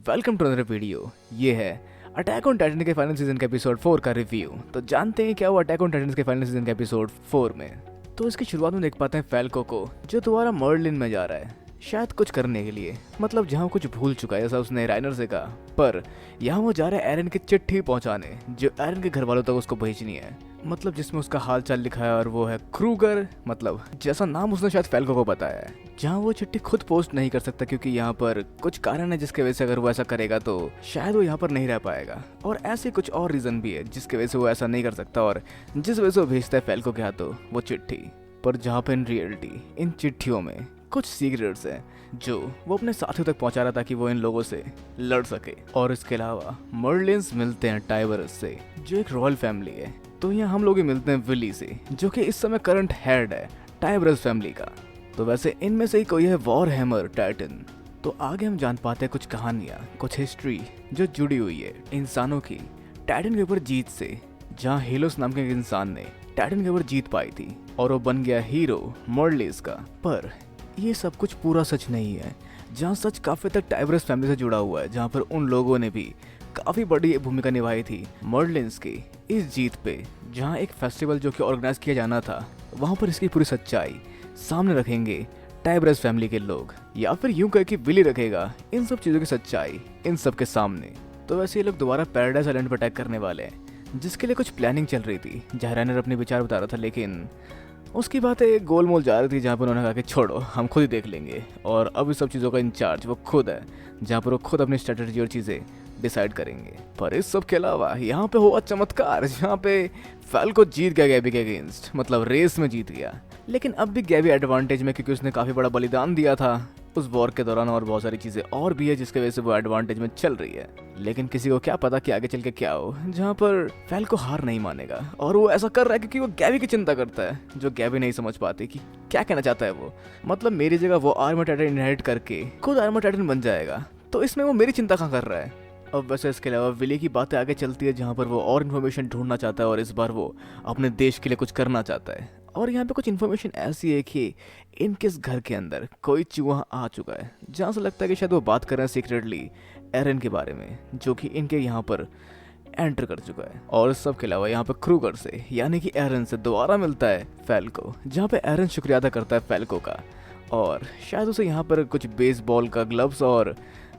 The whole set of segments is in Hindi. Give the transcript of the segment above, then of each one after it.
Welcome to another video. ये है अटैक ऑन टाइटन के फाइनल सीजन के एपिसोड 4 का रिव्यू। तो जानते हैं क्या हुआ अटैक ऑन टाइटन के फाइनल सीजन के एपिसोड 4 में। तो इसकी शुरुआत में देख पाते हैं फैल्को को जो दोबारा मर्लिन में जा रहा है, शायद कुछ करने के लिए, मतलब जहाँ कुछ भूल चुका है ऐसा उसने राइनर से कहा। पर यहाँ वो जा रहा है एरन की चिट्ठी पहुँचाने जो एरन के घर वालों तक उसको भेजनी है, मतलब जिसमें उसका हाल चाल लिखा है और वो है क्रूगर, मतलब जैसा नाम उसने शायद फैल्को को बताया है। जहाँ वो चिट्ठी खुद पोस्ट नहीं कर सकता क्योंकि यहाँ पर कुछ कारण है जिसके वजह से अगर वो ऐसा करेगा तो शायद वो यहाँ पर नहीं रह पाएगा, और ऐसे कुछ और रीजन भी है जिसके वजह से वो ऐसा नहीं कर सकता और जिस वजह से वो भेजता है फैल्को के हाथों वो चिट्ठी। पर जहाँ पे इन रियलिटी इन चिट्ठियों में कुछ सीक्रेट्स हैं जो वो अपने साथियों तक पहुंचा रहा था कि वो इन लोगों से लड़ सके। और इसके अलावा मर्लिन्स मिलते हैं टाइबरस से जो एक रॉयल फैमिली है। तो यहाँ हम लोग ही मिलते हैं विली से जो कि इस समय करंट हेड है टाइबरस फैमिली का। तो वैसे इनमें से ही कोई है वॉर हैमर टाइटन। तो आगे हम जान पाते हैं कुछ कहानियाँ, कुछ हिस्ट्री जो जुड़ी हुई है इंसानों की टाइटन के ऊपर जीत से, जहाँ हेलोस नाम के एक इंसान ने टाइटन के ऊपर जीत पाई थी और वो बन गया हीरो मर्लिस का। पर ये सब कुछ पूरा सच नहीं है, जहाँ सच काफी तक टाइबरस फैमिली से जुड़ा हुआ है, जहाँ पर उन लोगों ने भी काफी बड़ी भूमिका निभाई थी मर्लिन्स की इस जीत पे। जहाँ एक फेस्टिवल जो कि ऑर्गेनाइज किया जाना था वहाँ पर इसकी पूरी सच्चाई सामने रखेंगे टाइबरस फैमिली के लोग, या फिर यूं कह कि विली रखेगा इन सब चीजों की सच्चाई इन सब के सामने। तो वैसे ये लोग दोबारा पैराडाइज आइलैंड पर अटैक करने वाले हैं जिसके लिए कुछ प्लानिंग चल रही थी, जहाँ रैनर अपने विचार बता रहा था, लेकिन उसकी बातें गोलमोल जा रही थी जहाँ पर उन्होंने कहा कि छोड़ो हम खुद ही देख लेंगे। और अब इस सब चीज़ों का इंचार्ज वो खुद है, जहाँ पर वो खुद अपनी स्ट्रेटजी और चीज़ें डिसाइड करेंगे। पर इस सब के अलावा यहाँ पे हुआ चमत्कार जहाँ पे फैल्को जीत गया गैबी के अगेंस्ट, मतलब रेस में जीत गया। लेकिन अब भी गैबी एडवांटेज में क्योंकि उसने काफ़ी बड़ा बलिदान दिया था उस वॉर के दौरान, और बहुत सारी चीज़ें और भी है जिसकी वजह से वो एडवांटेज में चल रही है। लेकिन किसी को क्या पता कि आगे चल के क्या हो, जहाँ पर फैल्को हार नहीं मानेगा और वो ऐसा कर रहा है क्योंकि वो गैबी की चिंता करता है, जो गैबी नहीं समझ पाती कि क्या कहना चाहता है वो। मतलब मेरी जगह वो आर्मर टाइटन इनहेरिट करके खुद आर्मर टाइटन बन जाएगा, तो इसमें वो मेरी चिंता कहाँ कर रहा है। अब वैसे इसके अलावा विली की बातें आगे चलती है जहाँ पर वो और इन्फॉर्मेशन ढूंढना चाहता है और इस बार वो अपने देश के लिए कुछ करना चाहता है। और यहाँ पे कुछ इन्फॉर्मेशन ऐसी है कि इनके इस घर के अंदर कोई चूहा आ चुका है, जहाँ से लगता है कि शायद वो बात कर रहे हैं सीक्रेटली एरन के बारे में, जो कि इनके यहाँ पर एंटर कर चुका है। और इस सब के अलावा यहाँ पे क्रूगर से यानी कि एरन से दोबारा मिलता है फैल्को, जहाँ पे एरन शुक्रिया अदा करता है फैल्को का, और शायद उसे यहाँ पर कुछ बेसबॉल का ग्लव्स और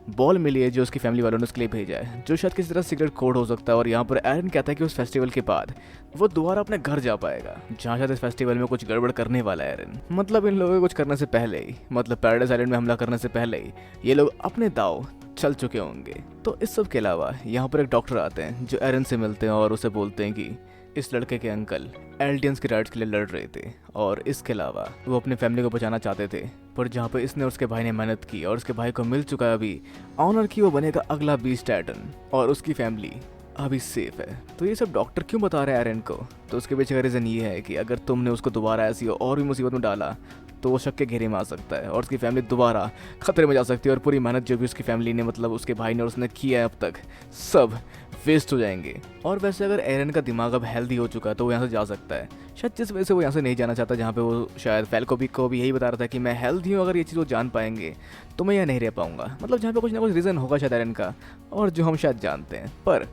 बॉल मिली है जो उसकी फैमिली वालों ने उसके लिए भेजा है, जो शायद किसी तरह सीक्रेट कोड हो सकता है। और यहाँ पर एरन कहता है कि उस फेस्टिवल के बाद वो दोबारा अपने घर जा पाएगा, जहाँ शायद इस फेस्टिवल में कुछ गड़बड़ करने वाला है एरन। मतलब इन लोगों को कुछ करने से पहले ही, मतलब पैराडाइज आइलैंड में हमला करने से पहले ही ये लोग अपने दाव चल चुके होंगे। तो इस सब के अलावा यहाँ पर एक डॉक्टर आते हैं जो एरन से मिलते हैं और उसे बोलते हैं कि इस लड़के के अंकल एल्डियंस के राइट्स के लिए लड़ रहे थे और इसके अलावा वो अपनी फैमिली को बचाना चाहते थे। पर जहाँ पे इसने और उसके भाई ने मेहनत की और उसके भाई को मिल चुका है अभी ऑनर की, वो बनेगा अगला बीस्ट टाइटन और उसकी फैमिली अभी सेफ है। तो ये सब डॉक्टर क्यों बता रहे हैं एरन को, तो उसके पीछे का रीज़न ये है कि अगर तुमने उसको दोबारा ऐसी और भी मुसीबत में डाला तो वो शक के घेरे में आ सकता है और उसकी फैमिली दोबारा खतरे में जा सकती है और पूरी मेहनत जो भी उसकी फैमिली ने, मतलब उसके भाई ने और उसने किया है अब तक, सब वेस्ट हो जाएंगे। और वैसे अगर एरन का दिमाग अब हेल्दी हो चुका है तो वो यहाँ से जा सकता है, शायद जिस वजह से वो यहाँ से नहीं जाना चाहता, जहाँ पे वो शायद फैल्को को भी यही बता रहा था कि मैं हेल्दी हूँ, अगर ये चीज़ वो जान पाएंगे तो मैं यहाँ नहीं रह पाऊंगा। मतलब जहाँ पे कुछ ना कुछ रीज़न होगा शायद एरन का और जो हम शायद जानते हैं। पर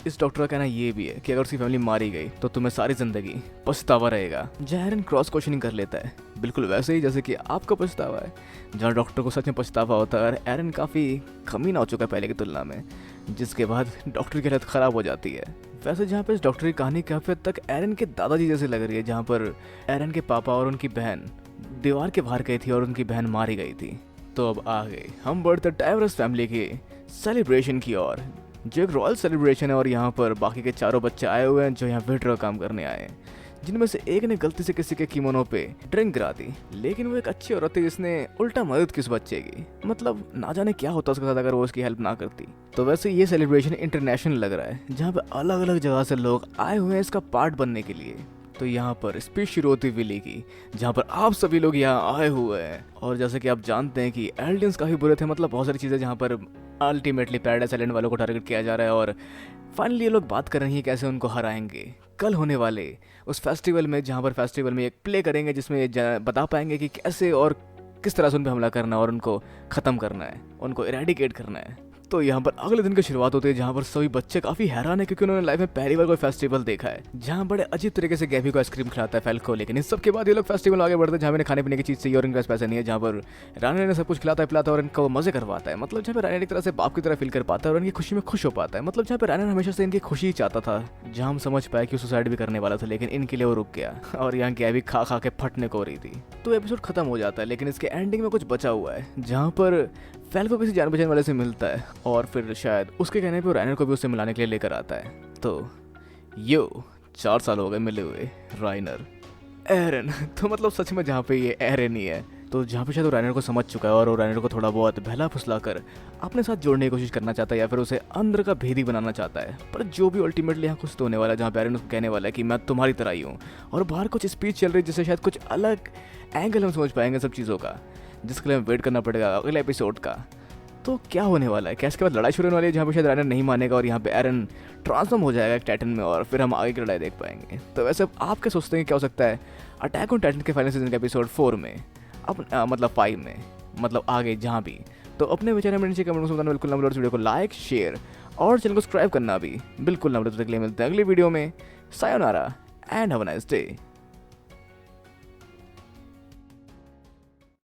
इस डॉक्टर का कहना ये भी है कि अगर उसकी फैमिली मारी गई तो तुम्हें सारी जिंदगी पछतावा रहेगा। जहाँ एरन क्रॉस क्वेश्चनिंग कर लेता है बिल्कुल वैसे ही जैसे कि आपका पछतावा है, जहाँ डॉक्टर को सच में पछतावा होता है और एरन काफ़ी कमीना हो चुका है पहले की तुलना में, जिसके बाद डॉक्टर की हालत ख़राब हो जाती है। वैसे जहाँ पे इस डॉक्टर की कहानी काफ़ी हद तक एरन के दादाजी जैसे लग रही है, जहाँ पर एरन के पापा और उनकी बहन दीवार के बाहर गई थी और उनकी बहन मारी गई थी। तो अब आ गए हम बढ़ते टाइबरस फैमिली के सेलिब्रेशन की ओर, जो एक रॉयल सेलिब्रेशन है। और यहाँ पर बाकी के चारों बच्चे आए हुए हैं जो यहाँ वेटर का काम करने आए हैं, जिनमें से एक ने गलती से किसी के किमोनो पे ड्रिंक गिरा दी, लेकिन वो एक अच्छी औरत थी जिसने उल्टा मदद की उस बच्चे की। मतलब ना जाने क्या होता उसके साथ अगर वो उसकी हेल्प ना करती। तो वैसे ये सेलिब्रेशन इंटरनेशनल लग रहा है, जहाँ पे अलग अलग जगह से लोग आए हुए हैं इसका पार्ट बनने के लिए। तो यहाँ पर स्पीच शुरू होती विली की, जहाँ पर आप सभी लोग यहाँ आए हुए हैं। और जैसे कि आप जानते हैं कि एल्डियंस काफ़ी बुरे थे, मतलब बहुत सारी चीज़ें जहाँ पर अल्टीमेटली पैराडाइज आइलैंड वालों को टारगेट किया जा रहा है और फाइनली ये लोग बात कर रहे हैं कैसे उनको हराएंगे कल होने वाले उस फेस्टिवल में, जहाँ पर फेस्टिवल में एक प्ले करेंगे जिसमें बता पाएंगे कि कैसे और किस तरह से उन पर हमला करना है और उनको ख़त्म करना है, उनको इरेडिकेट करना है। तो यहाँ पर अगले दिन की शुरुआत होती है जहाँ पर सभी बच्चे काफी हैरान है क्योंकि उन्होंने लाइफ में पहली बार कोई फेस्टिवल देखा है जहाँ बड़े अजीब तरीके से गैबी को आइसक्रीम खिलाता है फैल्को। लेकिन इस सब के बाद ये लोग फेस्टिवल आगे बढ़ते हैं जहाँ इन्हें खाने पीने की चीज चाहिए और इनके पास पैसे नहीं है, जहाँ पर रानी ने सब कुछ खिलाता है पिलाता है और इनको मजे करवाता है। मतलब जहाँ पे रानी एक तरह से बाप की तरह फील कर पाता है और इनकी खुशी में खुश हो पाता है। मतलब जहाँ पे रानी हमेशा से इनकी खुशी चाहता था, जहाँ हम समझ पाए कि सुसाइड भी करने वाला था लेकिन इनके लिए वो रुक गया और यहाँ गैबी खा खा के फटने को हो रही थी। तो एपिसोड खत्म हो जाता है लेकिन इसके एंडिंग में कुछ बचा हुआ है जहाँ पर फैल्को किसी जान पहचान वाले से मिलता है और फिर शायद उसके कहने पे राइनर को भी उससे मिलाने के लिए लेकर आता है। तो 4 साल हो गए मिले हुए राइनर एरन। तो मतलब सच में जहाँ पे ये एरन ही है, तो जहाँ पे शायद वो राइनर को समझ चुका है और वो राइनर को थोड़ा बहुत बहला फुसला कर अपने साथ जोड़ने की कोशिश करना चाहता है या फिर उसे अंदर का भेदी बनाना चाहता है। पर जो भी अल्टीमेटली यहाँ कुछ तो होने वाला है जहाँ पे एरन उसको कहने वाला है कि मैं तुम्हारी तरह ही हूँ और बाहर कुछ स्पीच चल रही है जिससे शायद कुछ अलग एंगल हम समझ पाएंगे सब चीज़ों का, जिसके लिए हमें वेट करना पड़ेगा अगले एपिसोड का। तो क्या होने वाला है, क्या इसके बाद लड़ाई शुरू होने वाली है जहाँ पे शायद राइनर नहीं मानेगा और यहाँ पे एरन ट्रांसफॉर्म हो जाएगा एक टाइटन में और फिर हम आगे की लड़ाई देख पाएंगे। तो वैसे आप क्या सोचते हैं क्या हो सकता है अटैक ऑन टाइटन के फाइनल सीजन के एपिसोड 4 में मतलब 5 में, मतलब आगे जहाँ भी। तो अपने विचार में नीचे कमेंट में बिल्कुल ना भूलो, वीडियो को लाइक शेयर और चैनल को सब्सक्राइब करना भी बिल्कुल ना भूलो। तो मिलते हैं अगली वीडियो में। Sayonara and have a nice day.